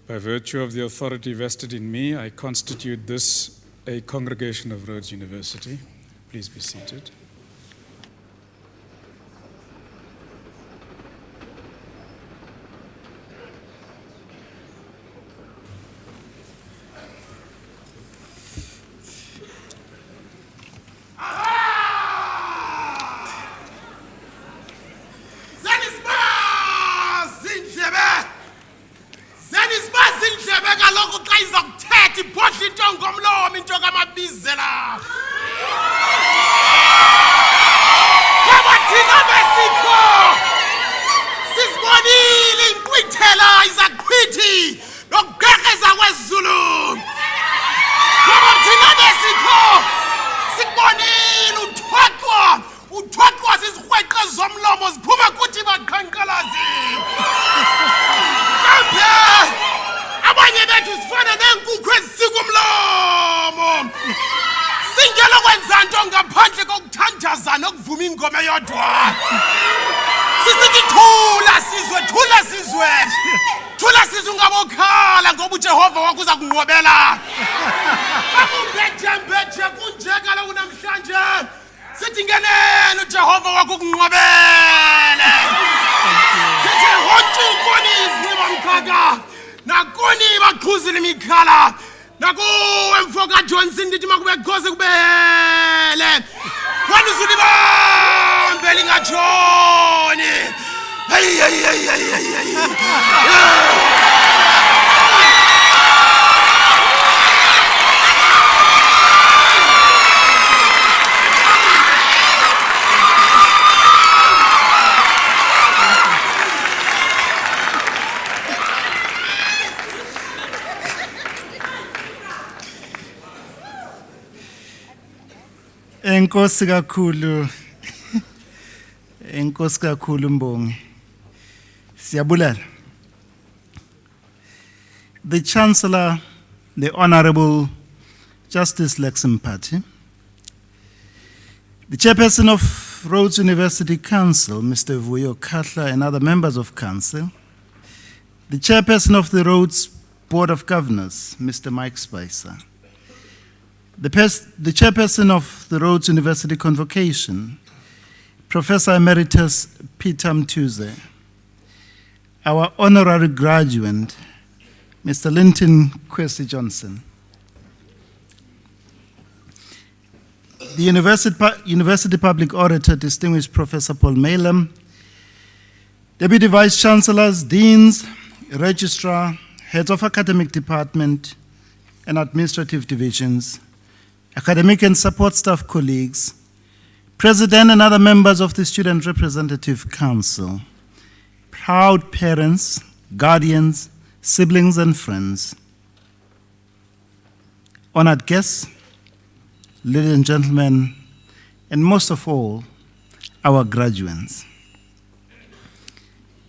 By virtue of the authority vested in me, I constitute this a congregation of Rhodes University. Please be seated. Enkosi kakhulu Mbongi. Siyabulela. The Chancellor, the Honorable Justice Lex Mpati, the Chairperson of Rhodes University Council, Mr. Vuyo Kahla, and other members of Council, the Chairperson of the Rhodes Board of Governors, Mr. Mike Spicer, the Chairperson of the Rhodes University Convocation, Professor Emeritus Peter Mtuze, our honorary graduate, Mr. Linton Kwesi Johnson, the University Public Auditor, Distinguished Professor Paul Malem, Deputy Vice Chancellors, Deans, Registrar, Heads of Academic Department and Administrative Divisions, academic and support staff colleagues, President and other members of the Student Representative Council, proud parents, guardians, siblings and friends, honored guests, ladies and gentlemen, and most of all, our graduates.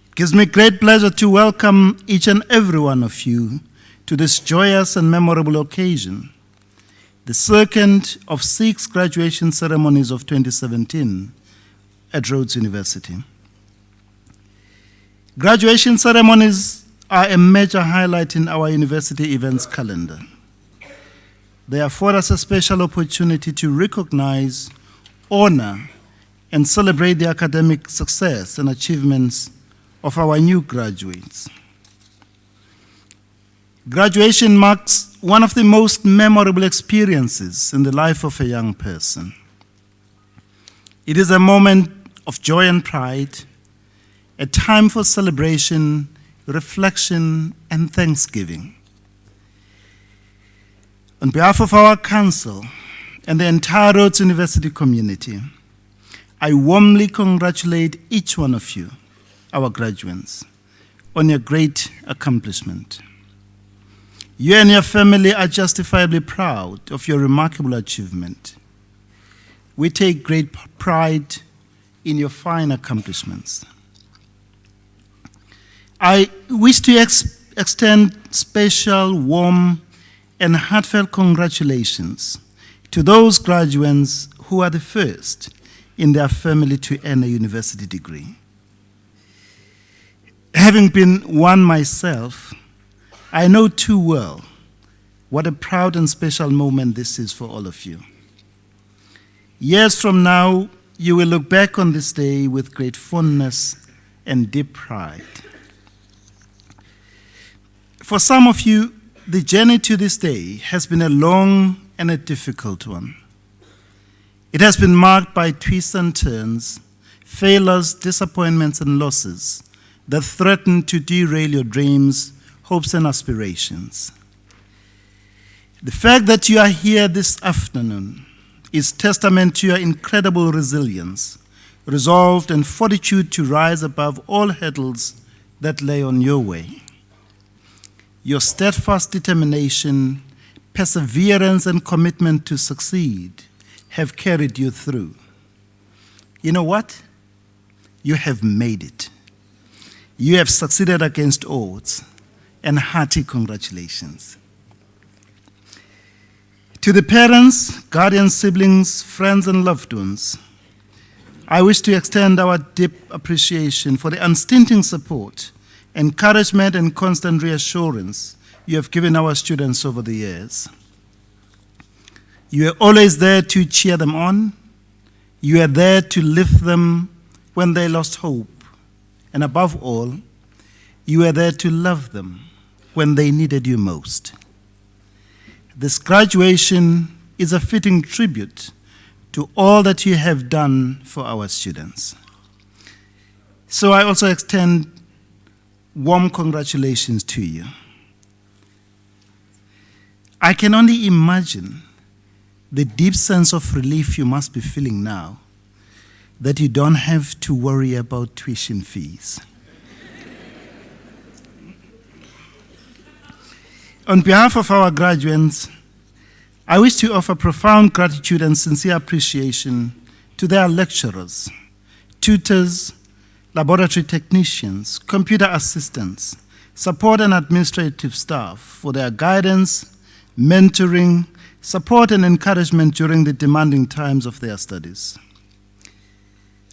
It gives me great pleasure to welcome each and every one of you to this joyous and memorable occasion, the second of 6 graduation ceremonies of 2017 at Rhodes University. Graduation ceremonies are a major highlight in our university events calendar. They afford us a special opportunity to recognize, honor, and celebrate the academic success and achievements of our new graduates. Graduation marks one of the most memorable experiences in the life of a young person. It is a moment of joy and pride, a time for celebration, reflection, and thanksgiving. On behalf of our council and the entire Rhodes University community, I warmly congratulate each one of you, our graduates, on your great accomplishment. You and your family are justifiably proud of your remarkable achievement. We take great pride in your fine accomplishments. I wish to extend special, warm, and heartfelt congratulations to those graduates who are the first in their family to earn a university degree. Having been one myself, I know too well what a proud and special moment this is for all of you. Years from now, you will look back on this day with great fondness and deep pride. For some of you, the journey to this day has been a long and a difficult one. It has been marked by twists and turns, failures, disappointments, and losses that threaten to derail your dreams, hopes, and aspirations. The fact that you are here this afternoon is testament to your incredible resilience, resolve, and fortitude to rise above all hurdles that lay on your way. Your steadfast determination, perseverance, and commitment to succeed have carried you through. You know what? You have made it. You have succeeded against odds, and hearty congratulations. To the parents, guardians, siblings, friends, and loved ones, I wish to extend our deep appreciation for the unstinting support, encouragement, and constant reassurance you have given our students over the years. You are always there to cheer them on. You are there to lift them when they lost hope. And above all, you are there to love them when they needed you most. This graduation is a fitting tribute to all that you have done for our students. So I also extend warm congratulations to you. I can only imagine the deep sense of relief you must be feeling now that you don't have to worry about tuition fees. On behalf of our graduates, I wish to offer profound gratitude and sincere appreciation to their lecturers, tutors, laboratory technicians, computer assistants, support and administrative staff for their guidance, mentoring, support and encouragement during the demanding times of their studies.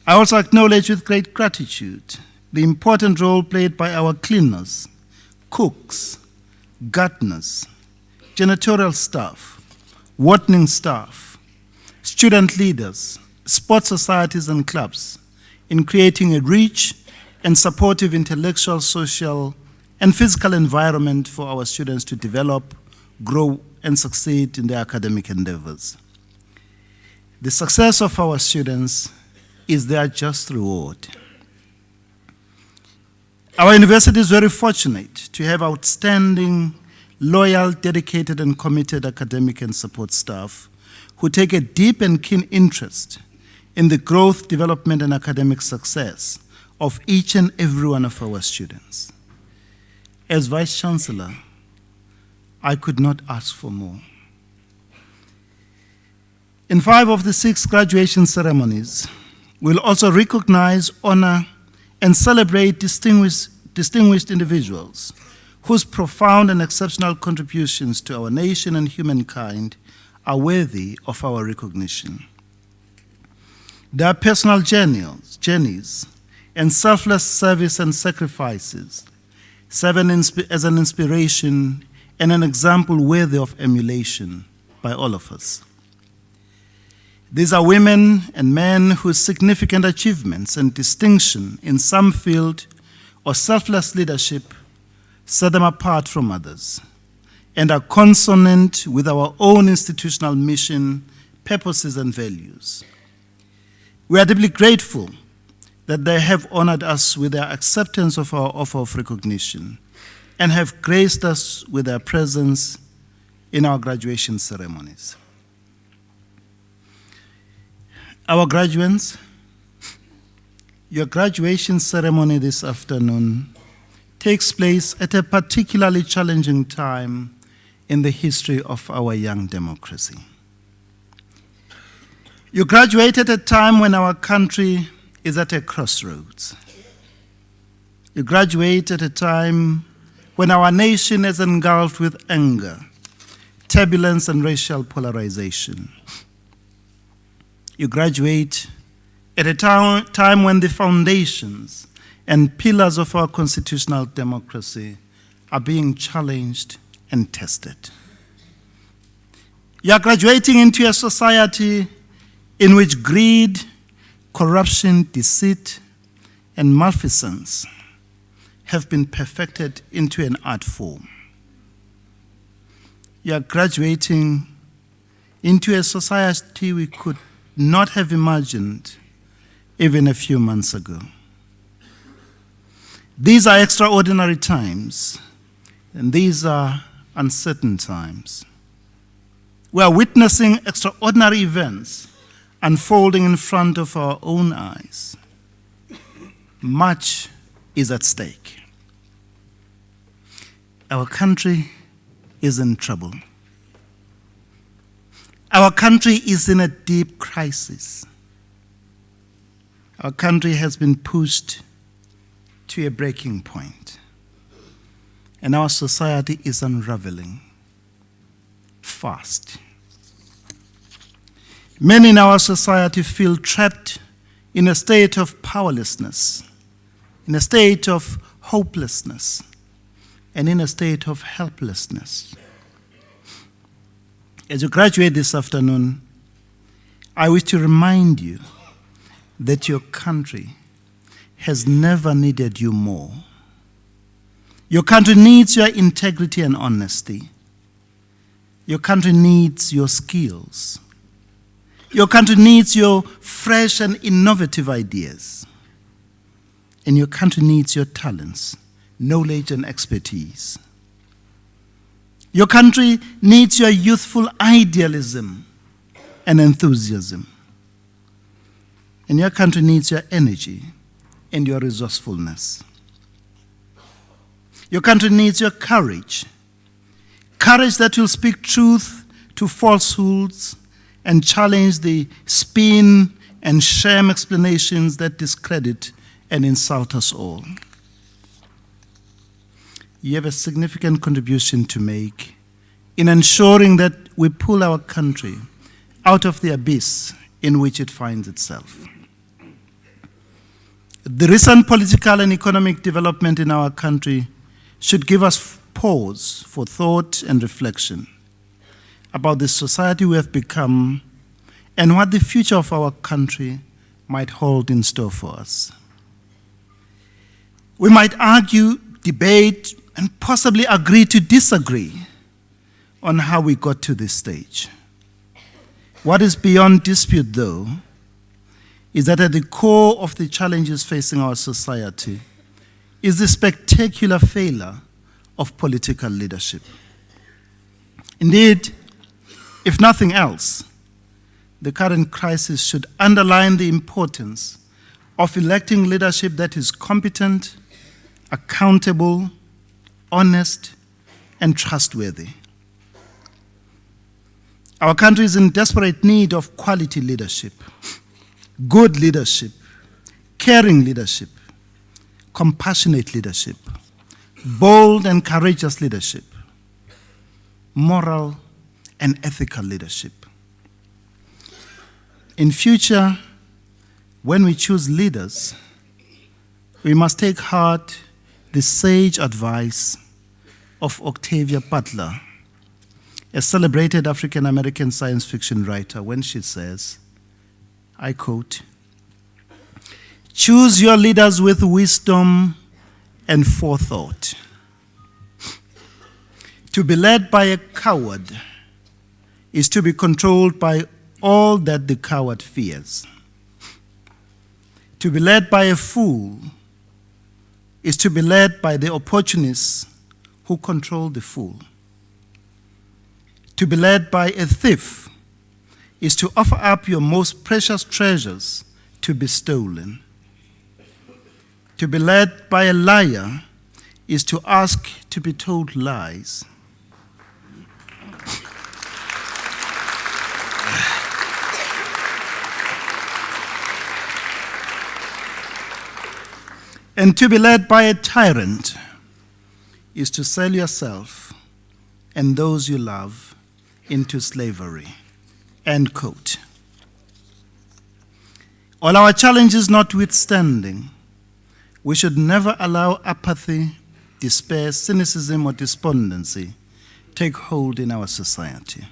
I also acknowledge with great gratitude the important role played by our cleaners, cooks, gardeners, janitorial staff, watering staff, student leaders, sports societies and clubs in creating a rich and supportive intellectual, social, and physical environment for our students to develop, grow, and succeed in their academic endeavors. The success of our students is their just reward. Our university is very fortunate to have outstanding, loyal, dedicated, and committed academic and support staff who take a deep and keen interest in the growth, development, and academic success of each and every one of our students. As Vice Chancellor, I could not ask for more. In 5 of the 6 graduation ceremonies, we'll also recognize, honor, and celebrate distinguished individuals whose profound and exceptional contributions to our nation and humankind are worthy of our recognition. Their personal journeys and selfless service and sacrifices serve as an inspiration and an example worthy of emulation by all of us. These are women and men whose significant achievements and distinction in some field or selfless leadership set them apart from others and are consonant with our own institutional mission, purposes, and values. We are deeply grateful that they have honored us with their acceptance of our offer of recognition and have graced us with their presence in our graduation ceremonies. Our graduates, your graduation ceremony this afternoon takes place at a particularly challenging time in the history of our young democracy. You graduate at a time when our country is at a crossroads. You graduate at a time when our nation is engulfed with anger, turbulence, and racial polarization. You graduate at a time when the foundations and pillars of our constitutional democracy are being challenged and tested. You are graduating into a society in which greed, corruption, deceit, and malfeasance have been perfected into an art form. You are graduating into a society we could not have imagined even a few months ago. These are extraordinary times, and these are uncertain times. We are witnessing extraordinary events unfolding in front of our own eyes. Much is at stake. Our country is in trouble. Our country is in a deep crisis. Our country has been pushed to a breaking point, and our society is unraveling fast. Many in our society feel trapped in a state of powerlessness, in a state of hopelessness, and in a state of helplessness. As you graduate this afternoon, I wish to remind you that your country has never needed you more. Your country needs your integrity and honesty. Your country needs your skills. Your country needs your fresh and innovative ideas. And your country needs your talents, knowledge, and expertise. Your country needs your youthful idealism and enthusiasm. And your country needs your energy and your resourcefulness. Your country needs your courage. Courage that will speak truth to falsehoods and challenge the spin and sham explanations that discredit and insult us all. You have a significant contribution to make in ensuring that we pull our country out of the abyss in which it finds itself. The recent political and economic development in our country should give us pause for thought and reflection about the society we have become and what the future of our country might hold in store for us. We might argue, debate, and possibly agree to disagree on how we got to this stage. What is beyond dispute, though, is that at the core of the challenges facing our society is the spectacular failure of political leadership. Indeed, if nothing else, the current crisis should underline the importance of electing leadership that is competent, accountable, honest, and trustworthy. Our country is in desperate need of quality leadership, good leadership, caring leadership, compassionate leadership, bold and courageous leadership, moral and ethical leadership. In future, when we choose leaders, we must take heart the sage advice of Octavia Butler, a celebrated African-American science fiction writer, when she says, I quote, "Choose your leaders with wisdom and forethought. To be led by a coward is to be controlled by all that the coward fears. To be led by a fool is to be led by the opportunists who control the fool. To be led by a thief is to offer up your most precious treasures to be stolen. To be led by a liar is to ask to be told lies. And to be led by a tyrant is to sell yourself and those you love into slavery." End quote. All our challenges notwithstanding, we should never allow apathy, despair, cynicism, or despondency take hold in our society.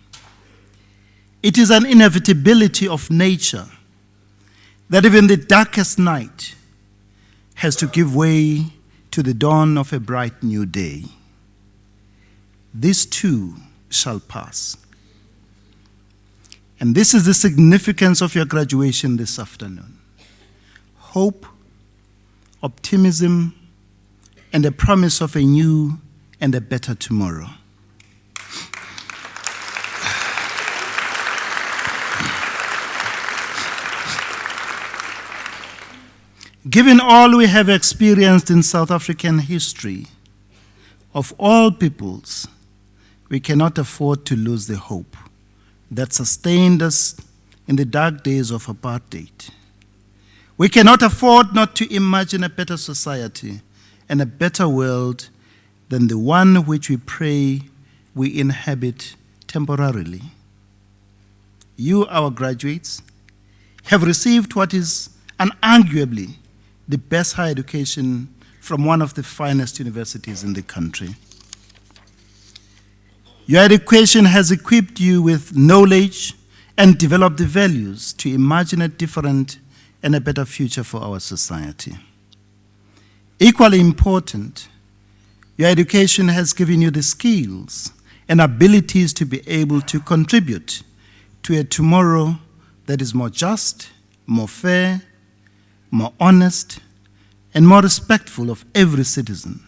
It is an inevitability of nature that even the darkest night has to give way to the dawn of a bright new day. This too shall pass. And this is the significance of your graduation this afternoon. Hope, optimism, and a promise of a new and a better tomorrow. Given all we have experienced in South African history, of all peoples, we cannot afford to lose the hope that sustained us in the dark days of apartheid. We cannot afford not to imagine a better society and a better world than the one which we pray we inhabit temporarily. You, our graduates, have received what is unarguably the best higher education from one of the finest universities in the country. Your education has equipped you with knowledge and developed the values to imagine a different and a better future for our society. Equally important, your education has given you the skills and abilities to be able to contribute to a tomorrow that is more just, more fair, more honest, and more respectful of every citizen,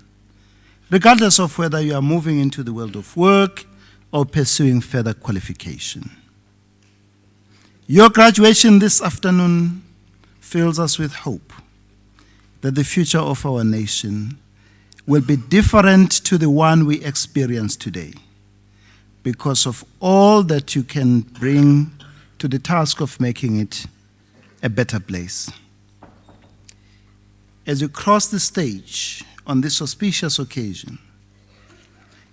regardless of whether you are moving into the world of work or pursuing further qualification. Your graduation this afternoon fills us with hope that the future of our nation will be different to the one we experience today because of all that you can bring to the task of making it a better place. As you cross the stage on this auspicious occasion,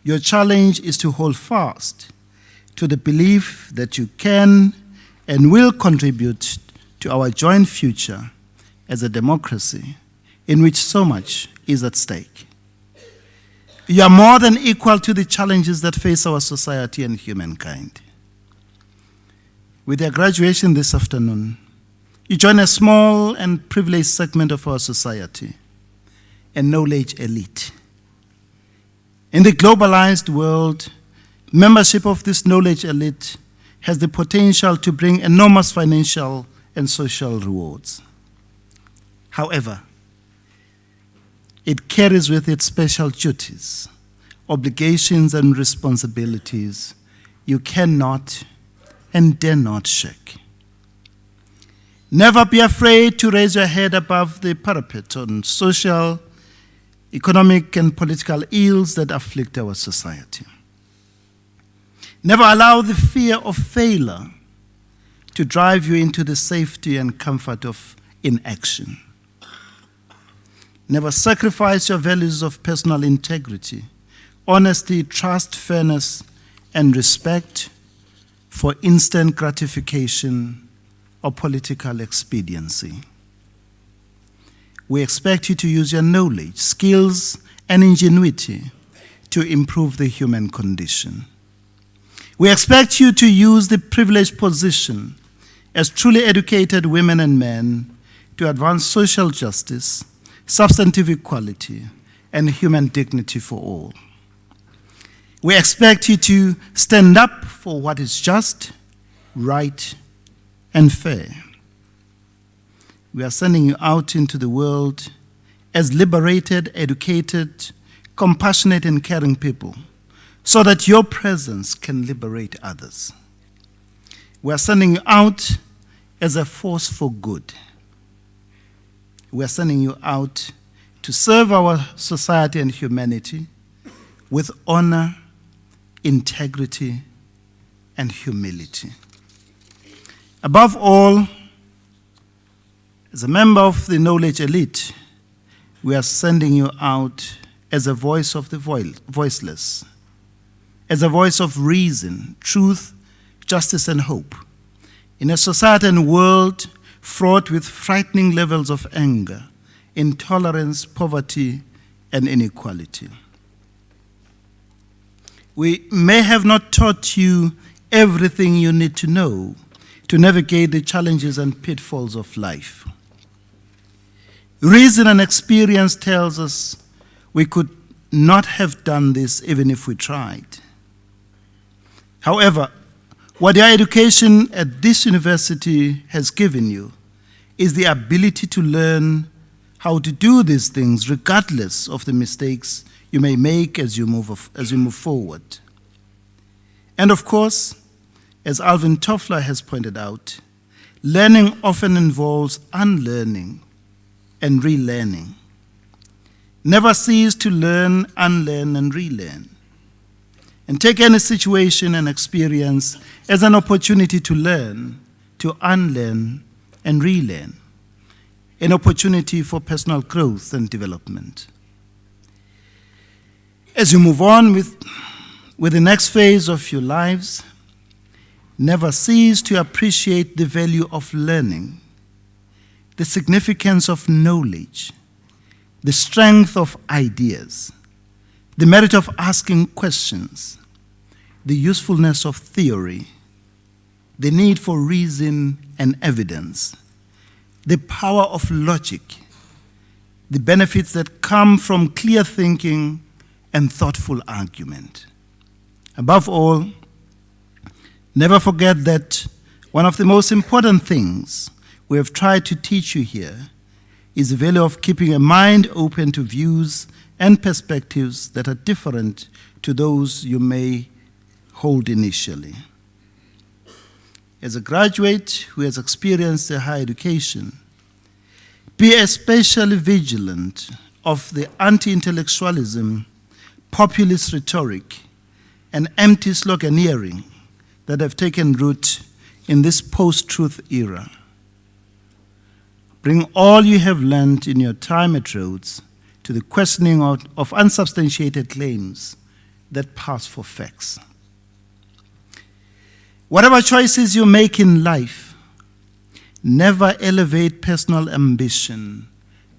your challenge is to hold fast to the belief that you can and will contribute to our joint future as a democracy in which so much is at stake. You are more than equal to the challenges that face our society and humankind. With your graduation this afternoon, you join a small and privileged segment of our society, a knowledge elite. In the globalized world, membership of this knowledge elite has the potential to bring enormous financial and social rewards. However, it carries with it special duties, obligations, and responsibilities you cannot and dare not shirk. Never be afraid to raise your head above the parapet on social, economic, and political ills that afflict our society. Never allow the fear of failure to drive you into the safety and comfort of inaction. Never sacrifice your values of personal integrity, honesty, trust, fairness, and respect for instant gratification or political expediency. We expect you to use your knowledge, skills, and ingenuity to improve the human condition. We expect you to use the privileged position as truly educated women and men to advance social justice, substantive equality, and human dignity for all. We expect you to stand up for what is just, right, and fair. We are sending you out into the world as liberated, educated, compassionate, and caring people, so that your presence can liberate others. We are sending you out as a force for good. We are sending you out to serve our society and humanity with honor, integrity, and humility. Above all, as a member of the knowledge elite, we are sending you out as a voice of the voiceless, as a voice of reason, truth, justice, and hope, in a society and world fraught with frightening levels of anger, intolerance, poverty, and inequality. We may have not taught you everything you need to know to navigate the challenges and pitfalls of life. Reason and experience tells us we could not have done this even if we tried. However, what your education at this university has given you is the ability to learn how to do these things regardless of the mistakes you may make as you move forward. And of course, as Alvin Toffler has pointed out, learning often involves unlearning and relearning. Never cease to learn, unlearn, and relearn. And take any situation and experience as an opportunity to learn, to unlearn, and relearn. An opportunity for personal growth and development. As you move on with the next phase of your lives, never cease to appreciate the value of learning, the significance of knowledge, the strength of ideas, the merit of asking questions, the usefulness of theory, the need for reason and evidence, the power of logic, the benefits that come from clear thinking and thoughtful argument. Above all, never forget that one of the most important things we have tried to teach you here is the value of keeping a mind open to views and perspectives that are different to those you may hold initially. As a graduate who has experienced a higher education, be especially vigilant of the anti-intellectualism, populist rhetoric, and empty sloganeering that have taken root in this post-truth era. Bring all you have learned in your time at Rhodes to the questioning of unsubstantiated claims that pass for facts. Whatever choices you make in life, never elevate personal ambition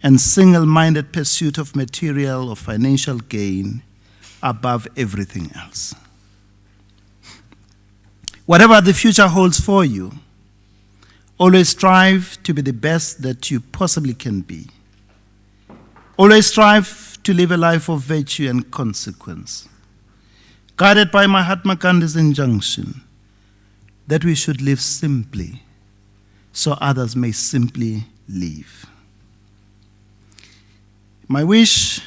and single-minded pursuit of material or financial gain above everything else. Whatever the future holds for you, always strive to be the best that you possibly can be. Always strive to live a life of virtue and consequence, guided by Mahatma Gandhi's injunction that we should live simply so others may simply live. My wish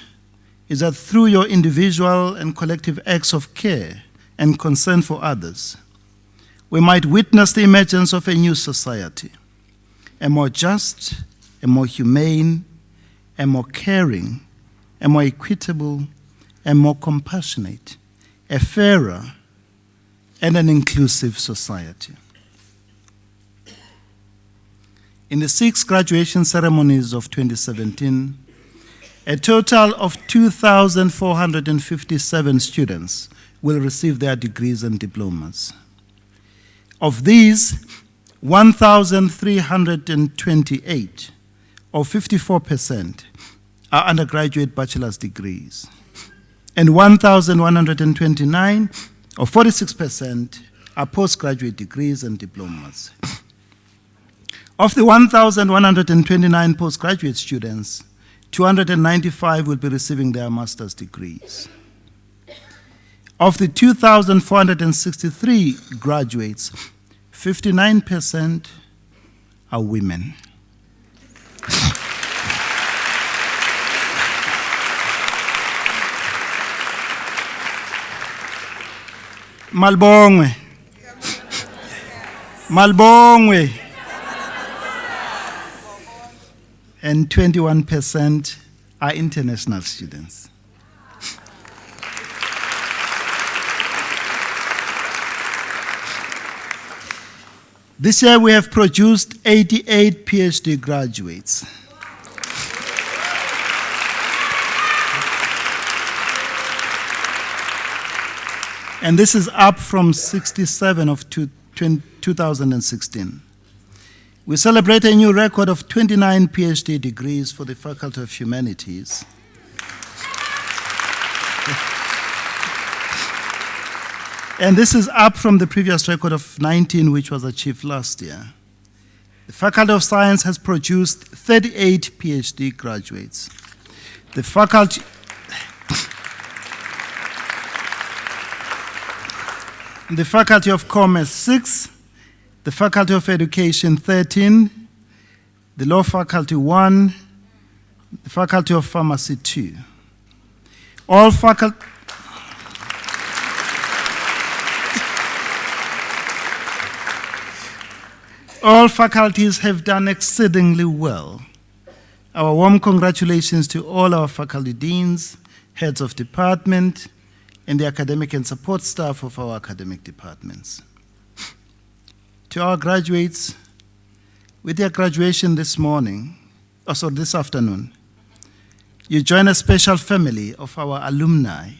is that through your individual and collective acts of care and concern for others, we might witness the emergence of a new society, a more just, a more humane, a more caring, a more equitable, a more compassionate, a fairer, and an inclusive society. In the 6 graduation ceremonies of 2017, a total of 2,457 students will receive their degrees and diplomas. Of these, 1,328, or 54%, are undergraduate bachelor's degrees, and 1,129, or 46%, are postgraduate degrees and diplomas. Of the 1,129 postgraduate students, 295 will be receiving their master's degrees. Of the 2,463 graduates, 59% are women. Malbongwe. Malbongwe. And 21% are international students. This year we have produced 88 PhD graduates. And this is up from 67 of 2016. We celebrate a new record of 29 PhD degrees for the Faculty of Humanities. And this is up from the previous record of 19, which was achieved last year. The Faculty of Science has produced 38 PhD graduates. The Faculty of Commerce, 6. The Faculty of Education, 13. The Law Faculty, 1. The Faculty of Pharmacy, 2. All faculties have done exceedingly well. Our warm congratulations to all our faculty deans, heads of department, and the academic and support staff of our academic departments. To our graduates, with their graduation this afternoon, you join a special family of our alumni,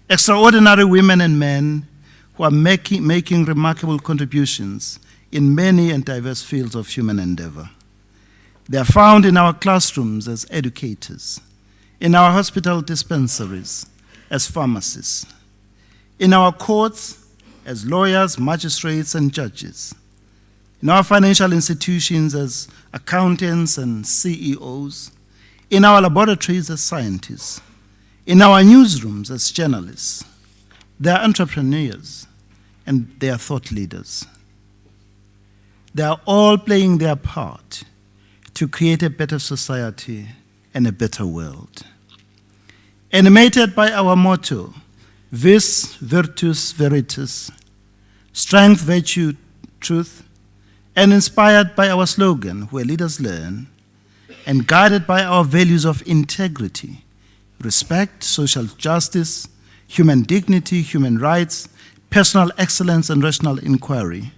extraordinary women and men who are making remarkable contributions in many and diverse fields of human endeavor. They are found in our classrooms as educators, in our hospital dispensaries as pharmacists, in our courts as lawyers, magistrates, and judges, in our financial institutions as accountants and CEOs, in our laboratories as scientists, in our newsrooms as journalists. They are entrepreneurs and they are thought leaders. They are all playing their part to create a better society and a better world. Animated by our motto, Vis Virtus Veritas, strength, virtue, truth, and inspired by our slogan, where leaders learn, and guided by our values of integrity, respect, social justice, human dignity, human rights, personal excellence, and rational inquiry,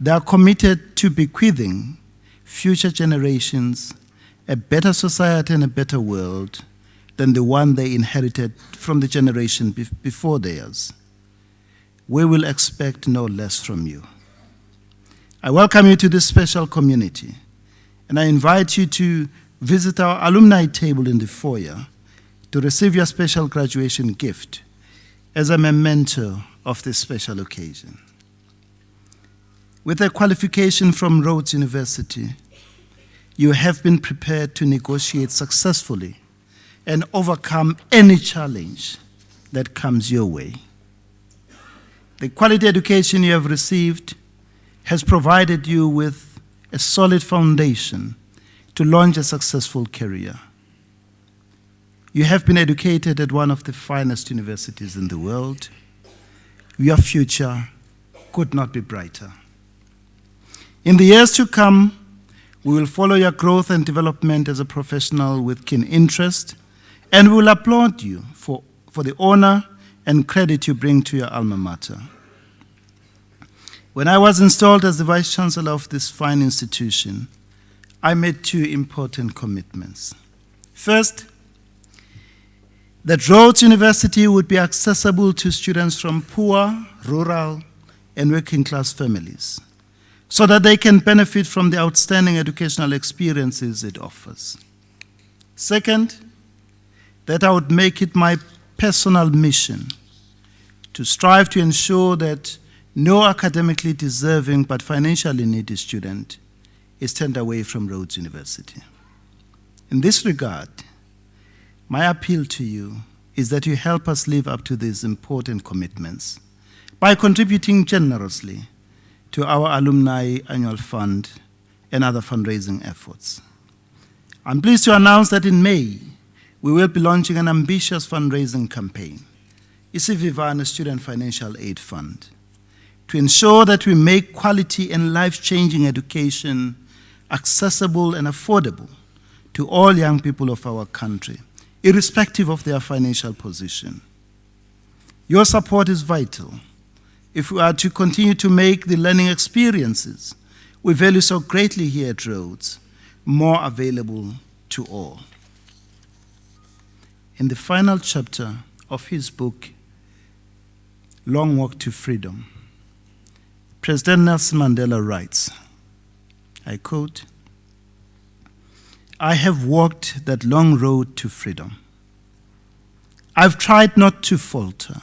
they are committed to bequeathing future generations a better society and a better world than the one they inherited from the generation before theirs. We will expect no less from you. I welcome you to this special community, and I invite you to visit our alumni table in the foyer to receive your special graduation gift as a memento of this special occasion. With a qualification from Rhodes University, you have been prepared to negotiate successfully and overcome any challenge that comes your way. The quality education you have received has provided you with a solid foundation to launch a successful career. You have been educated at one of the finest universities in the world. Your future could not be brighter. In the years to come, we will follow your growth and development as a professional with keen interest, and we will applaud you for the honor and credit you bring to your alma mater. When I was installed as the Vice Chancellor of this fine institution, I made two important commitments. First, that Rhodes University would be accessible to students from poor, rural, and working class families, so that they can benefit from the outstanding educational experiences it offers. Second, that I would make it my personal mission to strive to ensure that no academically deserving but financially needy student is turned away from Rhodes University. In this regard, my appeal to you is that you help us live up to these important commitments by contributing generously to our Alumni Annual Fund and other fundraising efforts. I'm pleased to announce that in May, we will be launching an ambitious fundraising campaign, Isivivane Student Financial Aid Fund, to ensure that we make quality and life-changing education accessible and affordable to all young people of our country, irrespective of their financial position. Your support is vital if we are to continue to make the learning experiences we value so greatly here at Rhodes more available to all. In the final chapter of his book, Long Walk to Freedom, President Nelson Mandela writes, I quote, "I have walked that long road to freedom. I've tried not to falter.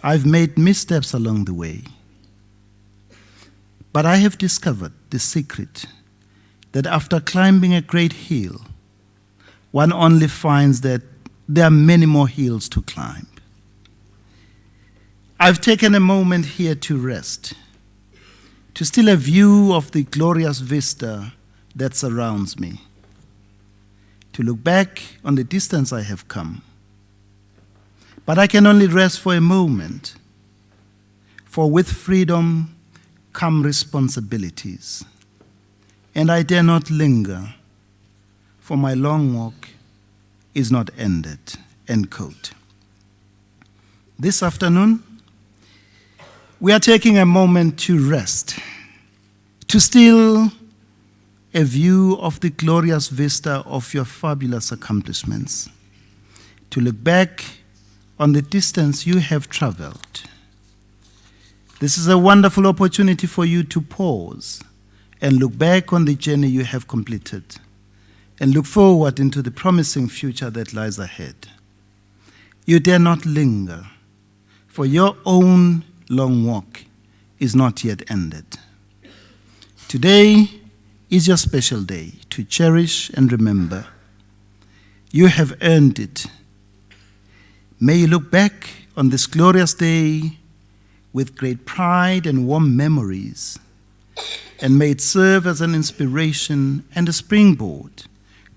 I've made missteps along the way. But I have discovered the secret that after climbing a great hill, one only finds that there are many more hills to climb. I've taken a moment here to rest, to steal a view of the glorious vista that surrounds me, to look back on the distance I have come. But I can only rest for a moment, for with freedom come responsibilities, and I dare not linger, for my long walk is not ended," end quote. This afternoon, we are taking a moment to rest, to steal a view of the glorious vista of your fabulous accomplishments, to look back on the distance you have traveled. This is a wonderful opportunity for you to pause and look back on the journey you have completed and look forward into the promising future that lies ahead. You dare not linger, for your own long walk is not yet ended. Today is your special day to cherish and remember. You have earned it. May you look back on this glorious day with great pride and warm memories, and may it serve as an inspiration and a springboard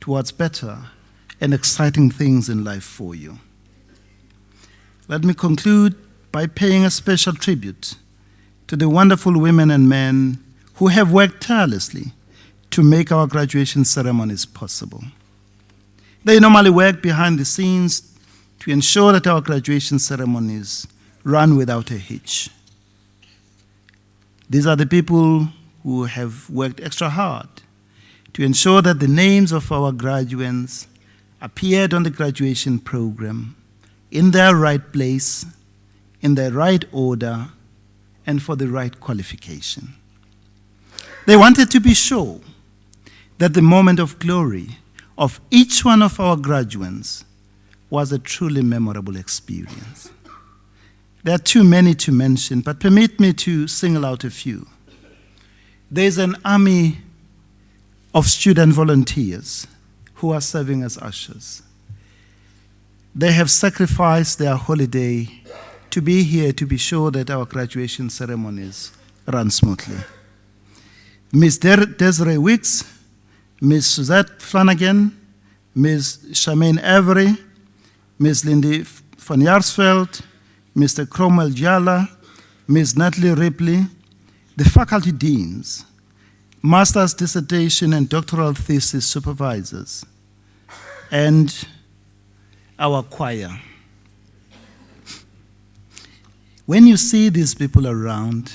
towards better and exciting things in life for you. Let me conclude by paying a special tribute to the wonderful women and men who have worked tirelessly to make our graduation ceremonies possible. They normally work behind the scenes to ensure that our graduation ceremonies run without a hitch. These are the people who have worked extra hard to ensure that the names of our graduates appeared on the graduation program in their right place, in their right order, and for the right qualification. They wanted to be sure that the moment of glory of each one of our graduates was a truly memorable experience. There are too many to mention, but permit me to single out a few. There's an army of student volunteers who are serving as ushers. They have sacrificed their holiday to be here to be sure that our graduation ceremonies run smoothly. Ms. Desiree Wicks, Ms. Suzette Flanagan, Ms. Charmaine Avery, Ms. Lindy van Jaarsveld, Mr. Cromwell Jala, Ms. Natalie Ripley, the faculty deans, master's dissertation and doctoral thesis supervisors, and our choir. When you see these people around,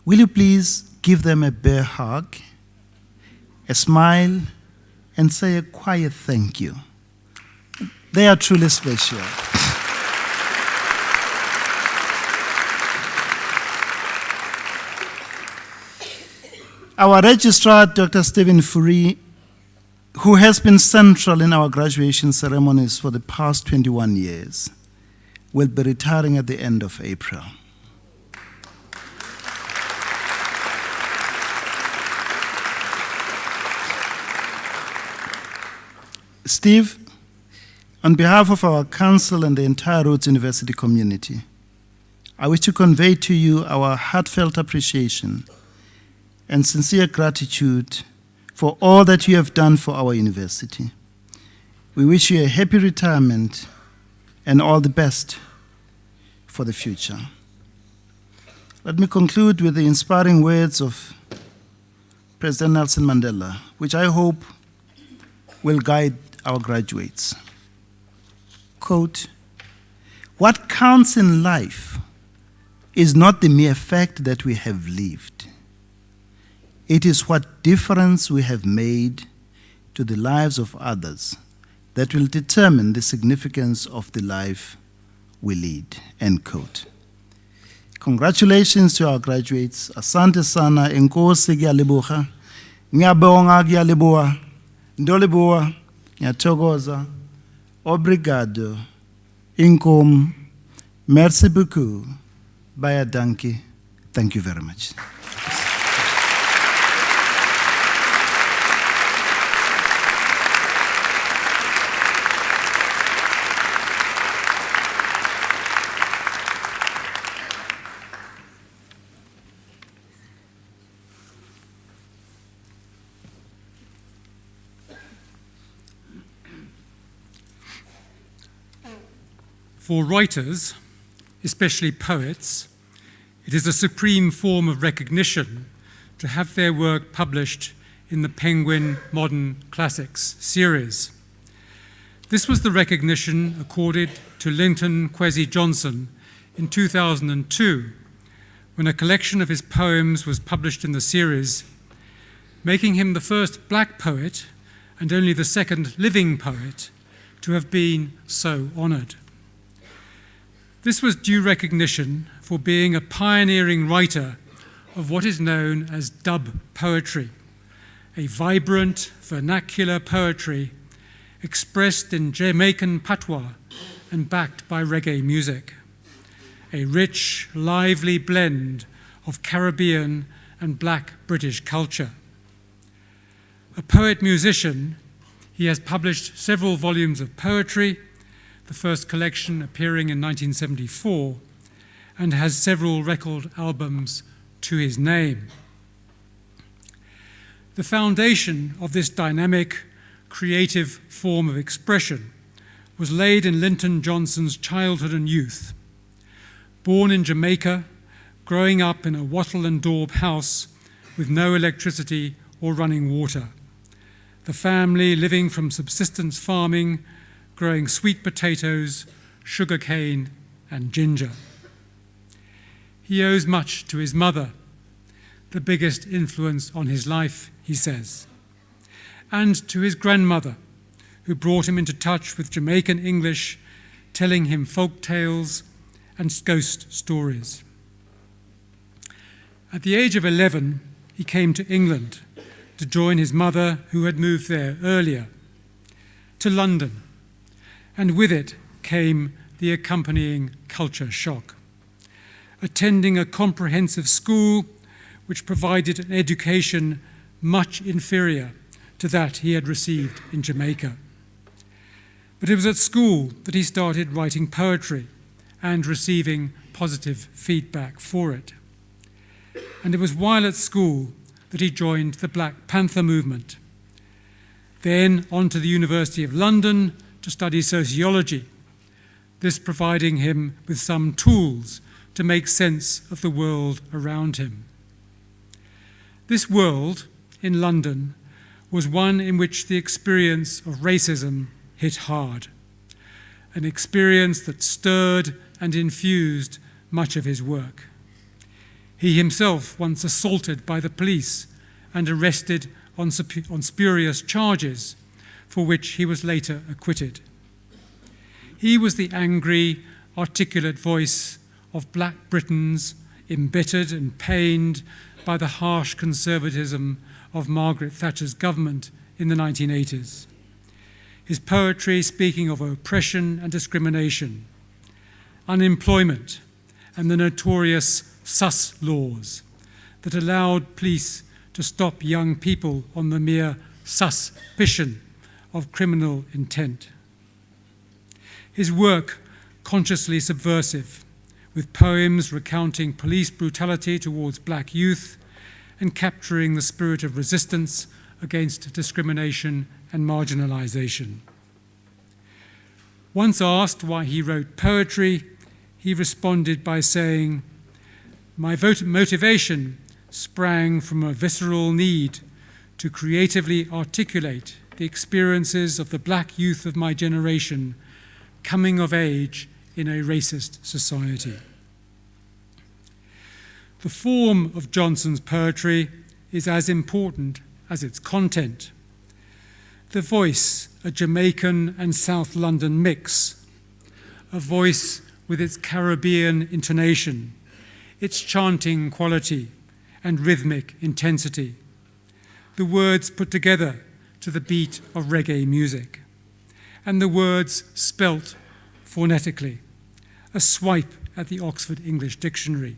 Will you please give them a bear hug, a smile, and say a quiet thank you? They are truly special. Our registrar, Dr. Stephen Fourie, who has been central in our graduation ceremonies for the past 21 years, will be retiring at the end of April. Steve, on behalf of our council and the entire Rhodes University community, I wish to convey to you our heartfelt appreciation and sincere gratitude for all that you have done for our university. We wish you a happy retirement and all the best for the future. Let me conclude with the inspiring words of President Nelson Mandela, which I hope will guide our graduates. Quote, "What counts in life is not the mere fact that we have lived. It is what difference we have made to the lives of others that will determine the significance of the life we lead." End quote. Congratulations to our graduates. Asante sana, enkosi ngiyalibuka. Ngiyabonga ngiyalibuka. Ndolibuka, ngiyathokoza. Obrigado. Inkom. Merci beaucoup. Baya danke. Thank you very much. For writers, especially poets, it is a supreme form of recognition to have their work published in the Penguin Modern Classics series. This was the recognition accorded to Linton Kwesi Johnson in 2002, when a collection of his poems was published in the series, making him the first black poet and only the second living poet to have been so honored. This was due recognition for being a pioneering writer of what is known as dub poetry, a vibrant vernacular poetry expressed in Jamaican patois and backed by reggae music, a rich, lively blend of Caribbean and black British culture. A poet-musician, he has published several volumes of poetry, the first collection appearing in 1974, and has several record albums to his name. The foundation of this dynamic, creative form of expression was laid in Linton Johnson's childhood and youth. Born in Jamaica, growing up in a wattle and daub house with no electricity or running water, the family living from subsistence farming, growing sweet potatoes, sugar cane, and ginger. He owes much to his mother, the biggest influence on his life, he says, and to his grandmother, who brought him into touch with Jamaican English, telling him folk tales and ghost stories. At the age of 11, he came to England to join his mother, who had moved there earlier, to London, and with it came the accompanying culture shock. Attending a comprehensive school which provided an education much inferior to that he had received in Jamaica. But it was at school that he started writing poetry and receiving positive feedback for it. And it was while at school that he joined the Black Panther movement. Then on to the University of London to study sociology, this providing him with some tools to make sense of the world around him. This world in London was one in which the experience of racism hit hard, an experience that stirred and infused much of his work. He himself once assaulted by the police and arrested on spurious charges, for which he was later acquitted. He was the angry, articulate voice of black Britons embittered and pained by the harsh conservatism of Margaret Thatcher's government in the 1980s. His poetry speaking of oppression and discrimination, unemployment, and the notorious sus laws that allowed police to stop young people on the mere suspicion of criminal intent. His work, consciously subversive, with poems recounting police brutality towards black youth and capturing the spirit of resistance against discrimination and marginalization. Once asked why he wrote poetry, he responded by saying, "My motivation sprang from a visceral need to creatively articulate the experiences of the black youth of my generation coming of age in a racist society." The form of Johnson's poetry is as important as its content. The voice, a Jamaican and South London mix, a voice with its Caribbean intonation, its chanting quality and rhythmic intensity, the words put together to the beat of reggae music, and the words spelt phonetically, a swipe at the Oxford English Dictionary.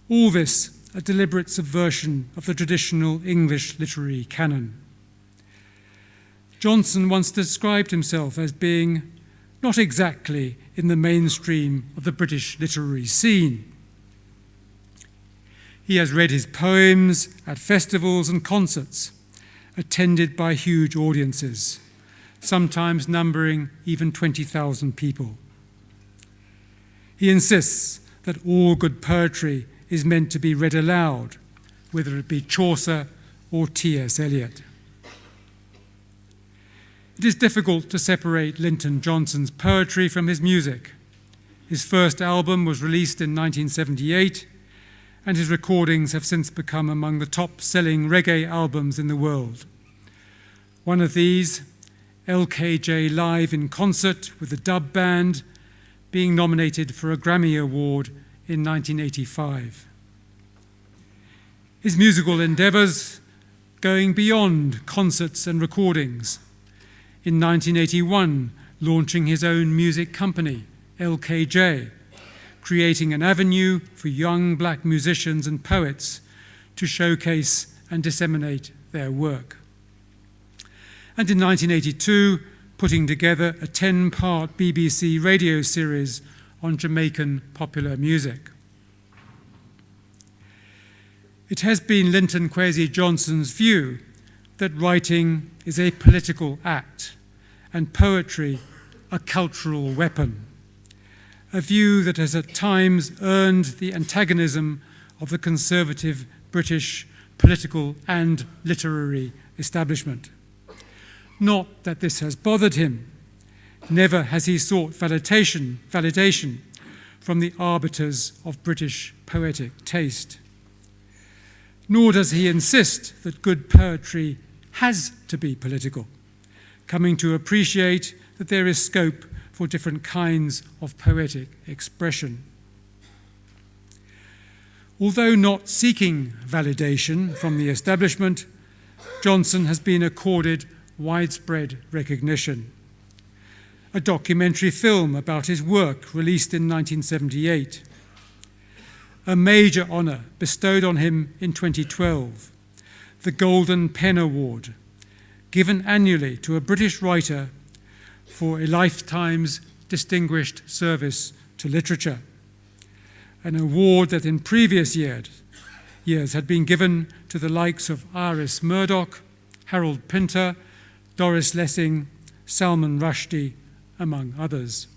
All this a deliberate subversion of the traditional English literary canon. Johnson once described himself as being not exactly in the mainstream of the British literary scene. He has read his poems at festivals and concerts, attended by huge audiences, sometimes numbering even 20,000 people. He insists that all good poetry is meant to be read aloud, whether it be Chaucer or T.S. Eliot. It is difficult to separate Linton Johnson's poetry from his music. His first album was released in 1978, and his recordings have since become among the top-selling reggae albums in the world. One of these, LKJ Live in Concert with the Dub Band, being nominated for a Grammy Award in 1985. His musical endeavours going beyond concerts and recordings. In 1981, launching his own music company, LKJ, creating an avenue for young black musicians and poets to showcase and disseminate their work. And in 1982, putting together a 10-part BBC radio series on Jamaican popular music. It has been Linton Kwesi Johnson's view that writing is a political act and poetry a cultural weapon, a view that has at times earned the antagonism of the conservative British political and literary establishment. Not that this has bothered him. Never has he sought validation from the arbiters of British poetic taste. Nor does he insist that good poetry has to be political, coming to appreciate that there is scope for different kinds of poetic expression. Although not seeking validation from the establishment, Johnson has been accorded widespread recognition. A documentary film about his work released in 1978. A major honour bestowed on him in 2012, the Golden Pen Award, given annually to a British writer for a lifetime's distinguished service to literature, an award that in previous years had been given to the likes of Iris Murdoch, Harold Pinter, Doris Lessing, Salman Rushdie, among others.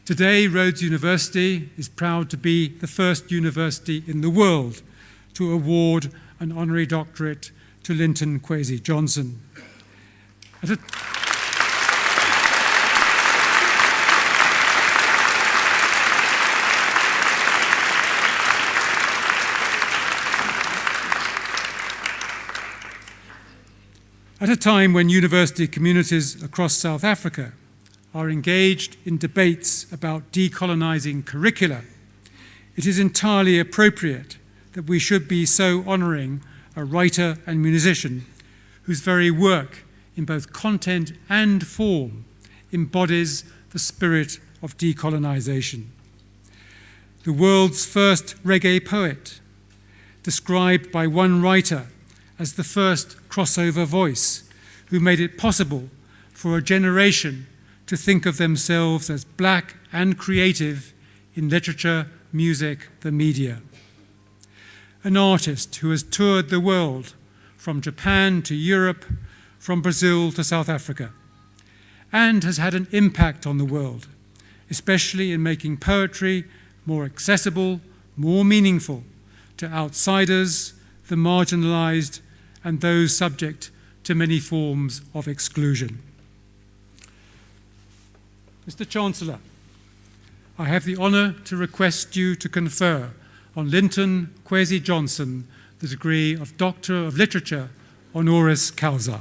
Today, Rhodes University is proud to be the first university in the world to award an honorary doctorate to Linton Kwesi Johnson. At a time when university communities across South Africa are engaged in debates about decolonising curricula, it is entirely appropriate that we should be so honouring a writer and musician whose very work in both content and form embodies the spirit of decolonisation. The world's first reggae poet, described by one writer as the first crossover voice, who made it possible for a generation to think of themselves as black and creative in literature, music, the media. An artist who has toured the world from Japan to Europe, from Brazil to South Africa, and has had an impact on the world, especially in making poetry more accessible, more meaningful to outsiders, the marginalised, and those subject to many forms of exclusion. Mr. Chancellor, I have the honour to request you to confer on Linton Kwesi Johnson the degree of Doctor of Literature honoris causa.